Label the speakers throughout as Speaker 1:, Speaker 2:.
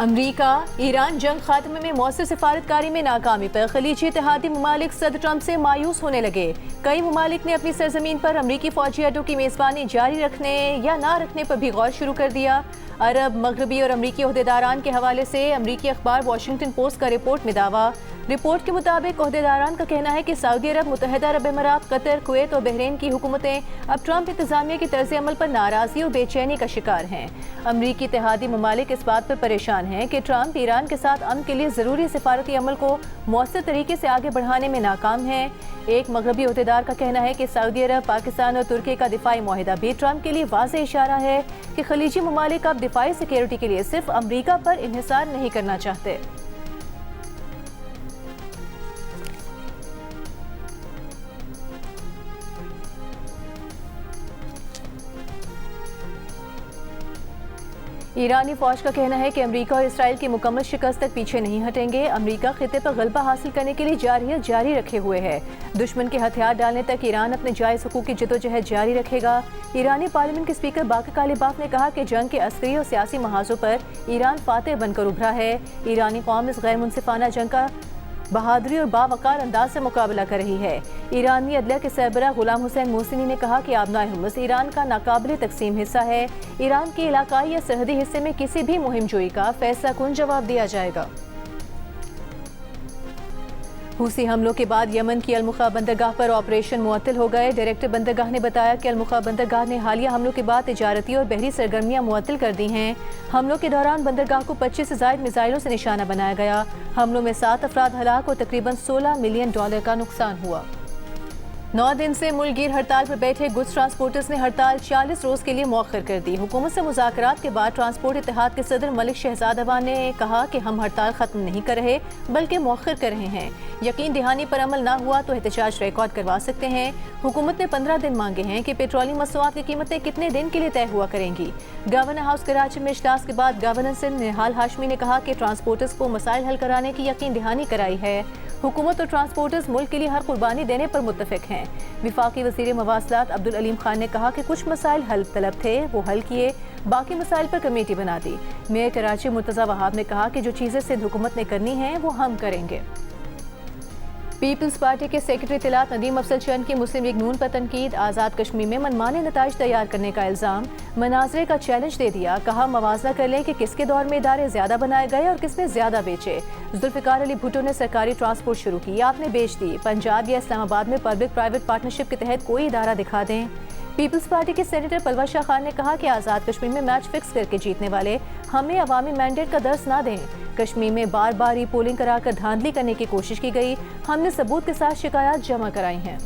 Speaker 1: امریکہ ایران جنگ خاتمے میں مؤثر سفارتکاری میں ناکامی پر خلیجی اتحادی ممالک صدر ٹرمپ سے مایوس ہونے لگے۔ کئی ممالک نے اپنی سرزمین پر امریکی فوجی اڈوں کی میزبانی جاری رکھنے یا نہ رکھنے پر بھی غور شروع کر دیا۔ عرب، مغربی اور امریکی عہدیداران کے حوالے سے امریکی اخبار واشنگٹن پوسٹ کا رپورٹ میں دعویٰ۔ رپورٹ کے مطابق عہدیداران کا کہنا ہے کہ سعودی عرب، متحدہ عرب امارات، قطر، کویت اور بحرین کی حکومتیں اب ٹرمپ انتظامیہ کی طرز عمل پر ناراضی اور بے چینی کا شکار ہیں۔ امریکی اتحادی ممالک اس بات پر پریشان ہیں کہ ٹرمپ ایران کے ساتھ امن کے لیے ضروری سفارتی عمل کو مؤثر طریقے سے آگے بڑھانے میں ناکام ہیں۔ ایک مغربی عہدیدار کا کہنا ہے کہ سعودی عرب، پاکستان اور ترکی کا دفاعی معاہدہ بھی ٹرمپ کے لیے واضح اشارہ ہے کہ خلیجی ممالک اب دفاعی سیکیورٹی کے لیے صرف امریکہ پر انحصار نہیں کرنا چاہتے۔ ایرانی فوج کا کہنا ہے کہ امریکہ اور اسرائیل کی مکمل شکست تک پیچھے نہیں ہٹیں گے۔ امریکہ خطے پر غلبہ حاصل کرنے کے لیے جارحیت جاری رکھے ہوئے ہے۔ دشمن کے ہتھیار ڈالنے تک ایران اپنے جائز حقوق کی جدوجہد جاری رکھے گا۔ ایرانی پارلیمنٹ کے اسپیکر باقر کالیباف نے کہا کہ جنگ کے عسکری اور سیاسی محاذوں پر ایران فاتح بن کر ابھرا ہے۔ ایرانی قوم اس غیر منصفانہ جنگ کا بہادری اور باوقار انداز سے مقابلہ کر رہی ہے۔ ایرانی عدلیہ کے سربراہ غلام حسین محسنی نے کہا کہ آبنائے حمص ایران کا ناقابل تقسیم حصہ ہے۔ ایران کے علاقائی یا سرحدی حصے میں کسی بھی مہم جوئی کا فیصلہ کن جواب دیا جائے گا۔ حوثی حملوں کے بعد یمن کی المخا بندرگاہ پر آپریشن معطل ہو گئے۔ ڈائریکٹر بندرگاہ نے بتایا کہ المخا بندرگاہ نے حالیہ حملوں کے بعد تجارتی اور بحری سرگرمیاں معطل کر دی ہیں۔ حملوں کے دوران بندرگاہ کو 25 سے زائد میزائلوں سے نشانہ بنایا گیا۔ حملوں میں 7 افراد ہلاک اور تقریباً $16 ملین کا نقصان ہوا۔ 9 دن سے ملک گیر ہڑتال پر بیٹھے گڈز ٹرانسپورٹرز نے ہڑتال 40 روز کے لیے مؤخر کر دی۔ حکومت سے مذاکرات کے بعد ٹرانسپورٹ اتحاد کے صدر ملک شہزاد اعوان نے کہا کہ ہم ہڑتال ختم نہیں کر رہے بلکہ مؤخر کر رہے ہیں۔ یقین دہانی پر عمل نہ ہوا تو احتجاج ریکارڈ کروا سکتے ہیں۔ حکومت نے 15 دن مانگے ہیں کہ پیٹرولیم مصنوعات کی قیمتیں کتنے دن کے لیے طے ہوا کریں گی۔ گورنر ہاؤس کراچی میں اجلاس کے بعد گورنر سندھ نہال ہاشمی نے کہا کہ ٹرانسپورٹرز کو مسائل حل کرانے کی یقین دہانی کرائی ہے۔ حکومت اور ٹرانسپورٹرز ملک کے لیے ہر قربانی دینے پر متفق ہیں۔ وفاقی وزیر مواصلات عبدالعلیم خان نے کہا کہ کچھ مسائل حل طلب تھے، وہ حل کیے، باقی مسائل پر کمیٹی بنا دی۔ میئر کراچی مرتضی وہاب نے کہا کہ جو چیزیں سندھ حکومت نے کرنی ہیں وہ ہم کریں گے۔ پیپلز پارٹی کے سیکرٹری اطلاعات ندیم افضل چند کی مسلم لیگ نون پر تنقید۔ آزاد کشمیر میں منمانے نتائج تیار کرنے کا الزام، مناظرے کا چیلنج دے دیا۔ کہا موازنہ کر لیں کہ کس کے دور میں ادارے زیادہ بنائے گئے اور کس نے زیادہ بیچے۔ ذوالفقار علی بھٹو نے سرکاری ٹرانسپورٹ شروع کی، آپ نے بیچ دی۔ پنجاب یا اسلام آباد میں پبلک پرائیویٹ پارٹنرشپ کے تحت کوئی ادارہ دکھا دیں۔ پیپلز پارٹی کے سینیٹر پلور شاہ خان نے کہا کہ آزاد کشمیر میں میچ فکس کر کے جیتنے والے ہمیں عوامی مینڈیٹ کا درس نہ دیں۔ کشمیر میں بار بار ری پولنگ کرا کر دھاندلی کرنے کی کوشش کی گئی، ہم نے ثبوت کے ساتھ شکایات جمع کرائی ہیں۔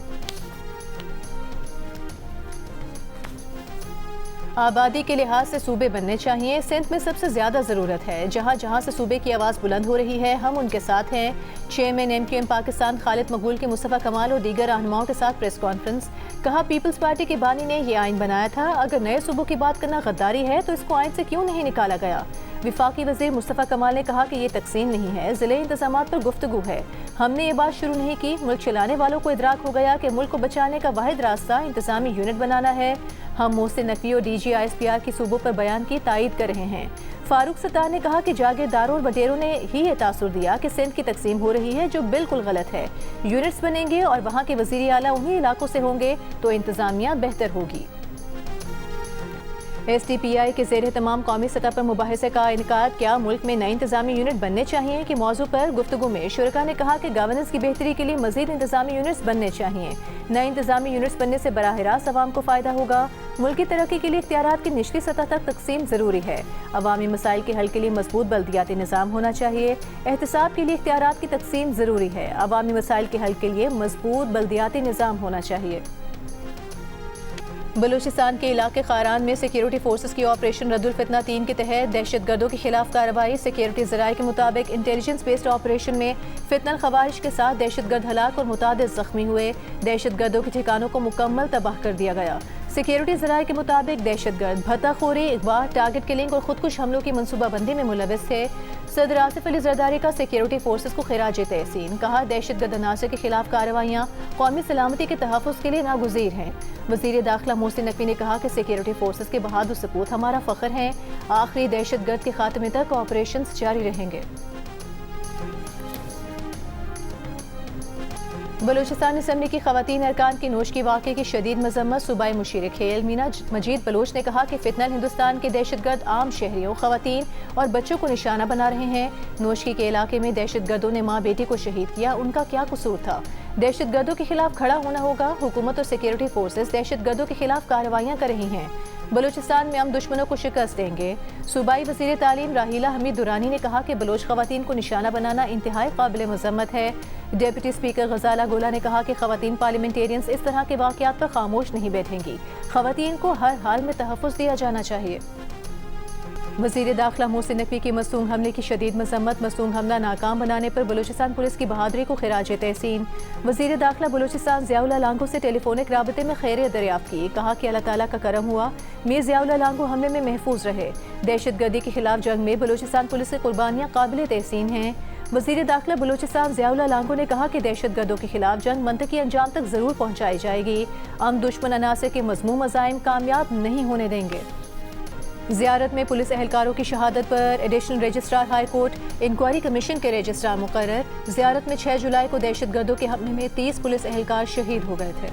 Speaker 1: آبادی کے لحاظ سے صوبے بننے چاہیے، سندھ میں سب سے زیادہ ضرورت ہے۔ جہاں جہاں سے صوبے کی آواز بلند ہو رہی ہے ہم ان کے ساتھ ہیں۔ چیئرمین MQM پاکستان خالد مقبول کے مصطفیٰ کمال اور دیگر رہنماؤں کے ساتھ پریس کانفرنس۔ کہا پیپلز پارٹی کے بانی نے یہ آئین بنایا تھا، اگر نئے صوبوں کی بات کرنا غداری ہے تو اس کو آئین سے کیوں نہیں نکالا گیا۔ وفاقی وزیر مصطفیٰ کمال نے کہا کہ یہ تقسیم نہیں ہے، ضلعی انتظامات پر گفتگو ہے۔ ہم نے یہ بات شروع نہیں کی، ملک چلانے والوں کو ادراک ہو گیا کہ ملک کو بچانے کا واحد راستہ انتظامی یونٹ بنانا ہے۔ ہم محسن نقوی اور DG ISPR کی صوبوں پر بیان کی تائید کر رہے ہیں۔ فاروق ستار نے کہا کہ جاگیرداروں اور وڈیروں نے ہی یہ تاثر دیا کہ سندھ کی تقسیم ہو رہی ہے، جو بالکل غلط ہے۔ یونٹس بنیں گے اور وہاں کے وزیر اعلیٰ انہی علاقوں سے ہوں گے تو انتظامیہ بہتر ہوگی۔ SDPI کے زیر اہتمام قومی سطح پر مباحثے کا انعقاد۔ کیا ملک میں نئے انتظامی یونٹ بننے چاہیے کہ موضوع پر گفتگو میں شرکاء نے کہا کہ گورننس کی بہتری کے لیے مزید انتظامی یونٹس بننے چاہیے۔ نئے انتظامی یونٹس بننے سے براہ راست عوام کو فائدہ ہوگا۔ ملک کی ترقی کے لیے اختیارات کی نچلی سطح تک تقسیم ضروری ہے۔ عوامی مسائل کے حل کے لیے مضبوط بلدیاتی نظام ہونا چاہیے۔ احتساب کے لیے اختیارات کی تقسیم ضروری ہے۔ عوامی مسائل کے حل کے لیے مضبوط بلدیاتی نظام ہونا چاہیے۔ بلوچستان کے علاقے خاران میں سیکیورٹی فورسز کی آپریشن رد الفتنہ 3 کے تحت دہشت گردوں کے خلاف کارروائی۔ سیکیورٹی ذرائع کے مطابق انٹیلیجنس بیسڈ آپریشن میں فتنہ الخوارج کے ساتھ دہشت گرد ہلاک اور متعدد زخمی ہوئے۔ دہشت گردوں کے ٹھکانوں کو مکمل تباہ کر دیا گیا۔ सिक्योरिटी ज़राए के मुताबिक दहशतगर्द भत्ता खोरी, अगवा, टारगेट किलिंग और खुदकुश हमलों की मनसूबा बंदी में मुलविस थे। सदर आसिफ अली जरदारी का सिक्योरिटी फोर्सेस को खिराज तहसीन, कहा दहशतगर्द अनासर के खिलाफ कार्रवाइयाँ कौमी सलामती के तहफ़्फ़ुज़ के लिए नागुज़ीर हैं। वज़ीर दाखिला मोहसिन नकवी ने कहा कि सिक्योरिटी फोर्सेस के बहादुर सपूत हमारा फ़ख्र हैं। आखिरी दहशतगर्द के खात्मे तक ऑपरेशन जारी रहेंगे। बलूचिस्तान असम्बली की ख़वातीन अरकान की नोश की वाक़े की शदीद मज़म्मत सूबाई मुशीर खेल मीना मजीद बलोच ने कहा कि फितनल हिंदुस्तान के दहशतगर्द आम शहरियों, ख़वातीन और बच्चों को निशाना बना रहे हैं। नोशकी के इलाके में दहशतगर्दों ने माँ बेटी को शहीद किया, उनका क्या कसूर था? दहशतगर्दों के खिलाफ खड़ा होना होगा। हुकूमत और सिक्योरिटी फोर्सेस दहशतगर्दों के खिलाफ कार्रवाइयाँ कर रही हैं। बलूचिस्तान में हम दुश्मनों को शिकस्त देंगे। सूबाई वज़ीर तालीम राहीला हमीद दुरानी ने कहा कि बलोच ख़वातीन को निशाना बनाना इंतहाई काबिल मज़म्मत है। डिप्टी स्पीकर गजाला गोला ने कहा कि ख़वातीन पार्लियामेंटेरियंस इस तरह के वाक़यात पर खामोश नहीं बैठेंगी। ख़वातीन को हर हाल में तहफ़्फ़ुज़ दिया जाना चाहिए। वज़ीर दाखिला मोहसिन नकवी की मसूम हमले की शदीद मज़म्मत, मसूम हमला नाकाम बनाने पर बलूचिस्तान पुलिस की बहादुरी को खिराज तहसीन। वज़ीर दाखिला बलूचिस्तान ज़ियाउल्लाह लांगो से टेलीफोनिक राबते में खैरियत दरियाफ़्त की, कहा कि अल्लाह ताला का करम हुआ मीर ज़ियाउल्लाह लांगो हमले में महफूज रहे। दहशतगर्दी के खिलाफ जंग में बलूचिस्तान पुलिस की कुर्बानियाँ काबिल तहसीन हैं। वज़ीर दाखिला बलूचिस्तान ज़ियाउल्लाह लांगो ने कहा कि दहशतगर्दों के खिलाफ जंग मंतकी अंजाम तक ज़रूर पहुँचाई जाएगी। हम दुश्मन अनासर के मज़मूम अज़ाइम कामयाब नहीं होने देंगे। ज़ियारत में पुलिस एहलकारों की शहादत पर additional registrar high court inquiry commission के रजिस्ट्रार मुकर्रर। ज़ियारत में 6 जुलाई को दहशतगर्दों के हमले में 30 पुलिस एहलकार शहीद हो गए थे।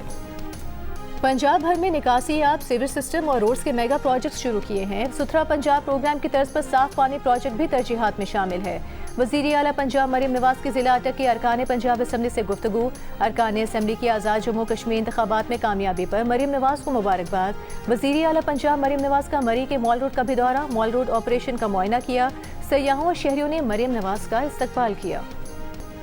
Speaker 1: पंजाब भर में निकासीयाब, सिविल सिस्टम और रोड्स के मेगा प्रोजेक्ट शुरू किए हैं। सुथरा पंजाब प्रोग्राम की तर्ज पर साफ पानी प्रोजेक्ट भी तरजीहात में शामिल है। वज़ीर आला पंजाब मरीम नवाज की ज़िला अटक की अरकान पंजाब असम्बली से गुफ्तगू। अरकान असम्बली की आज़ाद जम्मू कश्मीर इंतखाबात में कामयाबी पर मरीम नवाज को मुबारकबाद। वज़ीर आला पंजाब मरीम नवाज का मरी के मॉल रोड का भी दौरा, मॉल रोड ऑपरेशन का मुआयना किया। सयाहों और शहरियों ने मरीम नवाज का इस्तकबाल किया।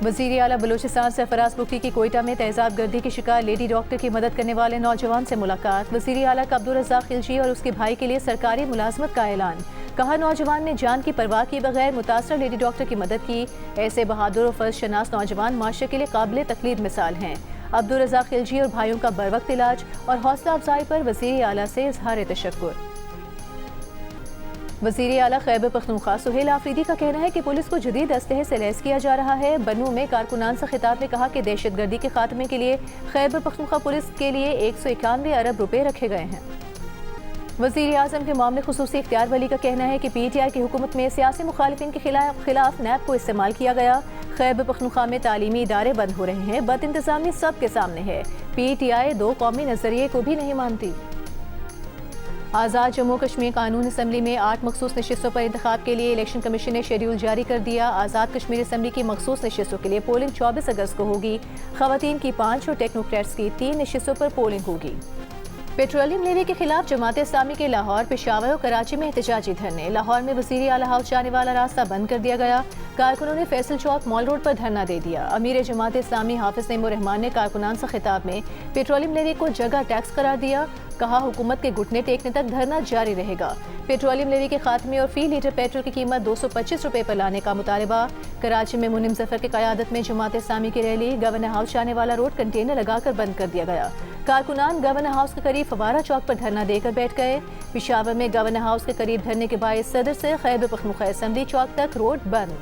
Speaker 1: वज़ीर आला बलूचिस्तान सरफराज बुकी की कोयटा में तेज़ाब गर्दी की शिकार लेडी डॉक्टर की मदद करने वाले नौजवान से मुलाकात। वज़ीर आला का अब्दुल रज़ाक खिलजी और उसके भाई के लिए सरकारी मुलाजमत का ऐलान, कहा नौजवान ने जान की परवाह किए बगैर मुतासर लेडी डॉक्टर की मदद की। ऐसे बहादुर और फर्ज शनास नौजवान माशरे के लिए काबिल तकलीद मिसाल हैं। अब्दुल रज़ाक खिलजी और भाइयों का बरवक्त इलाज और हौसला अफजाई पर वज़ीर आला से इज़हार तशक्कुर। वज़ीर आला खैबर पख्तूनख्वा सुहेल आफरीदी का कहना है कि पुलिस को जदीद असलहे से लैस किया जा रहा है। बनू में कारकुनान से खिताब में कहा कि दहशतगर्दी के खात्मे के लिए खैबर पख्तूनख्वा पुलिस के लिए 191 अरब रुपए रखे गए हैं। वज़ीर आज़म के मामले खुसूसी इख्तियार वली का कहना है कि PTI की हुकूमत में सियासी मुखालिफिन के खिलाफ नैब को इस्तेमाल किया गया। खैबर पख्तूनख्वा में तालीमी इदारे बंद हो रहे हैं, बद इंतज़ामी सबके सामने है। PTI 2 कौमी नज़रिए को भी नहीं मानती। आज़ाद जम्मू कश्मीर कानून असम्बली में 8 मखसूस नशिस्तों पर इंतखाब के लिए इलेक्शन कमीशन ने शेड्यूल जारी कर दिया। आज़ाद कश्मीर असम्बली की मखसूस नशिस्तों के लिए पोलिंग 24 अगस्त को होगी। ख़वातीन की 5 और टेक्नोक्रेट्स की 3 नशिस्तों पर पोलिंग होगी। पेट्रोलियम लेवी के खिलाफ जमात इस्लामी के लाहौर, पेशावर और कराची में एहतजाजी धरने। लाहौर में वज़ीर आला हाउस जाने वाला रास्ता बंद कर दिया गया। कारकुनों ने फैसल चौक मॉल रोड पर धरना दे दिया। अमीर जमात इस्लामी हाफिज नईमुर रहमान ने कारकुनान से खिताब में पेट्रोलियम लेवी को जगह टैक्स करार दिया, कहा हुकूमत के घुटने टेकने तक धरना जारी रहेगा। पेट्रोलियम लेवी के खात्मे और फी लीटर पेट्रोल की कीमत 225 रुपए पर लाने का मुतालबा। कराची में मुनिम जफर की क़यादत में जमात इस्लामी की रैली, गवर्नर हाउस जाने वाला रोड कंटेनर लगाकर बंद कर दिया गया। कारकुनान गवर्नर हाउस के करीब फवारा चौक पर धरना देकर बैठ गए। पेशावर में गवर्नर हाउस के करीब धरने के बायस सदर से खैबर पख्तूनख्वा असम्बली चौक तक रोड बंद।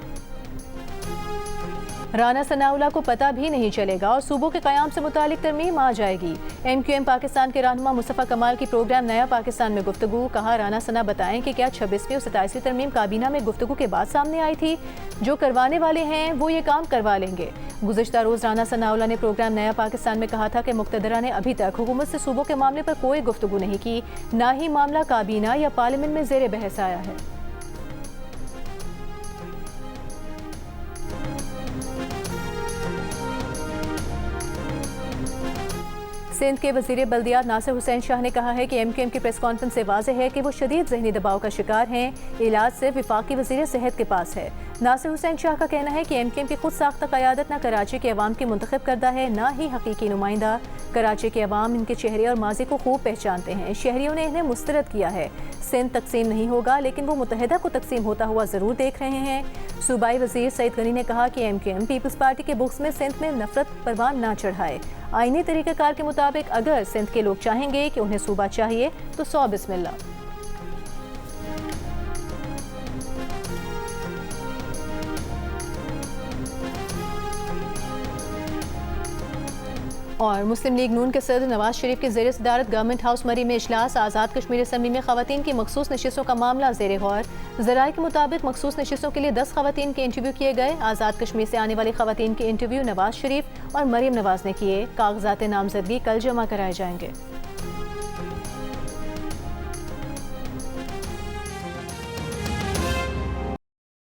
Speaker 1: राना सनाउल्लाह को पता भी नहीं चलेगा और सूबों के क़याम से मुतालिक तरमीम आ जाएगी। MQM पाकिस्तान के रहनुमा मुस्तफ़ा कमाल की प्रोग्राम नया पाकिस्तान में गुफ्तगू, कहा राना सना बताएं कि क्या 26वीं और 27वीं तरमीम काबीना में गुफ्तगू के बाद सामने आई थी। जो करवाने वाले हैं वो ये काम करवा लेंगे। गुज़िश्ता रोज़ राना सनाउल्लाह ने प्रोग्राम नया पाकिस्तान में कहा था कि मुक़्तदरा ने अभी तक हुकूमत से सूबों के मामले पर कोई गुफ्तगू नहीं की, ना ही मामला काबीना या पार्लियामेंट में ज़ेर बहस आया है। सिंध के वज़ीर बल्दियात नासिर हुसैन शाह ने कहा है कि MQM की प्रेस कॉन्फ्रेंस से वाज़ेह है कि वो शदीद ज़हनी दबाव का शिकार हैं। इलाज सिर्फ वफाकी वज़ीर सेहत के पास है। नासिर हुसैन शाह का कहना है कि MQM की खुद साख्ता क़यादत न कराची के अवाम की मुंतखब करदा है, ना ही हकीकी नुमाइंदा। कराची के अवाम इनके चेहरे और माजी को खूब पहचानते हैं। शहरियों ने इन्हें मुस्तरद किया है। सिंध तकसीम नहीं होगा, लेकिन वो मुत्तहिदा को तकसीम होता हुआ ज़रूर देख रहे हैं। सूबाई वज़ीर सईद गनी ने कहा कि MQM पीपल्स पार्टी के बुक्स में सिंध में नफरत परवान ना चढ़ाए। آئینی طریقہ کار کے مطابق اگر سندھ کے لوگ چاہیں گے کہ انہیں صوبہ چاہیے تو 100 بسم اللہ۔ اور مسلم لیگ نون کے صدر نواز شریف کے زیر صدارت گورنمنٹ ہاؤس مری میں اجلاس، آزاد کشمیر اسمبلی میں خواتین کی مخصوص نشستوں کا معاملہ زیر غور۔ ذرائع کے مطابق مخصوص نشستوں کے لیے 10 خواتین کے انٹرویو کیے گئے۔ آزاد کشمیر سے آنے والی خواتین کے انٹرویو نواز شریف اور مریم نواز نے کیے۔ کاغذات نامزدگی کل جمع کرائے جائیں گے۔